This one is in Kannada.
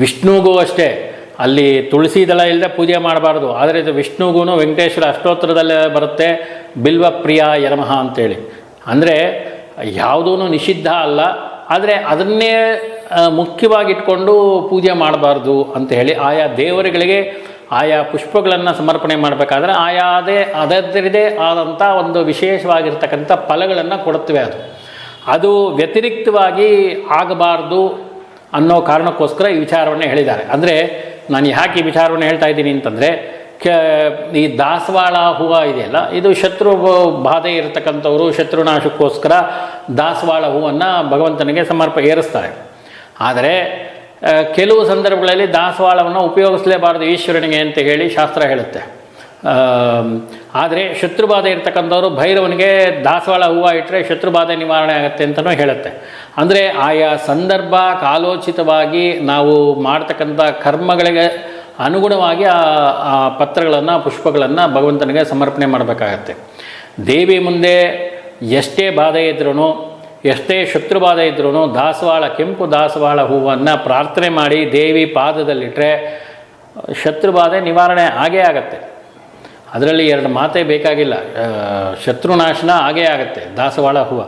ವಿಷ್ಣುಗೂ ಅಷ್ಟೇ, ಅಲ್ಲಿ ತುಳಸಿ ದಳ ಇಲ್ಲದೆ ಪೂಜೆ ಮಾಡಬಾರ್ದು. ಆದರೆ ಇದು ವಿಷ್ಣುಗೂ ವೆಂಕಟೇಶ್ವರ ಅಷ್ಟೋತ್ತರದಲ್ಲೇ ಬರುತ್ತೆ, ಬಿಲ್ವ ಪ್ರಿಯ ಯನಮಃ ಅಂತೇಳಿ. ಅಂದರೆ ಯಾವುದೂ ನಿಷಿದ್ಧ ಅಲ್ಲ, ಆದರೆ ಅದನ್ನೇ ಮುಖ್ಯವಾಗಿಟ್ಕೊಂಡು ಪೂಜೆ ಮಾಡಬಾರ್ದು ಅಂತ ಹೇಳಿ ಆಯಾ ದೇವರುಗಳಿಗೆ ಆಯಾ ಪುಷ್ಪಗಳನ್ನು ಸಮರ್ಪಣೆ ಮಾಡಬೇಕಾದ್ರೆ ಅದರದೇ ಆದಂಥ ಒಂದು ವಿಶೇಷವಾಗಿರ್ತಕ್ಕಂಥ ಫಲಗಳನ್ನು ಕೊಡುತ್ತವೆ. ಅದು ವ್ಯತಿರಿಕ್ತವಾಗಿ ಆಗಬಾರ್ದು ಅನ್ನೋ ಕಾರಣಕ್ಕೋಸ್ಕರ ಈ ವಿಚಾರವನ್ನು ಹೇಳಿದ್ದಾರೆ. ಅಂದರೆ ನಾನು ಯಾಕೆ ಈ ವಿಚಾರವನ್ನು ಹೇಳ್ತಾ ಇದ್ದೀನಿ ಅಂತಂದರೆ, ಈ ದಾಸವಾಳ ಹೂವು ಇದೆಯಲ್ಲ, ಇದು ಶತ್ರು ಬಾಧೆ ಇರತಕ್ಕಂಥವರು ಶತ್ರುನಾಶಕ್ಕೋಸ್ಕರ ದಾಸವಾಳ ಹೂವನ್ನು ಭಗವಂತನಿಗೆ ಏರಿಸ್ತಾರೆ. ಆದರೆ ಕೆಲವು ಸಂದರ್ಭಗಳಲ್ಲಿ ದಾಸವಾಳವನ್ನು ಉಪಯೋಗಿಸಲೇಬಾರದು ಈಶ್ವರನಿಗೆ ಅಂತ ಹೇಳಿ ಶಾಸ್ತ್ರ ಹೇಳುತ್ತೆ. ಆದರೆ ಶತ್ರುಬಾಧೆ ಇರ್ತಕ್ಕಂಥವ್ರು ಭೈರವನಿಗೆ ದಾಸವಾಳ ಹೂವು ಇಟ್ಟರೆ ಶತ್ರುಬಾಧೆ ನಿವಾರಣೆ ಆಗುತ್ತೆ ಅಂತಲೂ ಹೇಳುತ್ತೆ. ಅಂದರೆ ಆಯಾ ಸಂದರ್ಭ ಕಾಲೋಚಿತವಾಗಿ ನಾವು ಮಾಡ್ತಕ್ಕಂಥ ಕರ್ಮಗಳಿಗೆ ಅನುಗುಣವಾಗಿ ಆ ಪತ್ರಗಳನ್ನು ಪುಷ್ಪಗಳನ್ನು ಭಗವಂತನಿಗೆ ಸಮರ್ಪಣೆ ಮಾಡಬೇಕಾಗತ್ತೆ. ದೇವಿ ಮುಂದೆ ಎಷ್ಟೇ ಬಾಧೆ ಇದ್ರೂ, ಎಷ್ಟೇ ಶತ್ರುಬಾಧೆ ಇದ್ರೂ ದಾಸವಾಳ, ಕೆಂಪು ದಾಸವಾಳ ಹೂವನ್ನು ಪ್ರಾರ್ಥನೆ ಮಾಡಿ ದೇವಿ ಪಾದದಲ್ಲಿಟ್ಟರೆ ಶತ್ರುಬಾಧೆ ನಿವಾರಣೆ ಆಗೇ ಆಗತ್ತೆ. ಅದರಲ್ಲಿ ಎರಡು ಮಾತೇ ಬೇಕಾಗಿಲ್ಲ, ಶತ್ರುನಾಶನ ಆಗೇ ಆಗುತ್ತೆ ದಾಸವಾಳ ಹೂವು.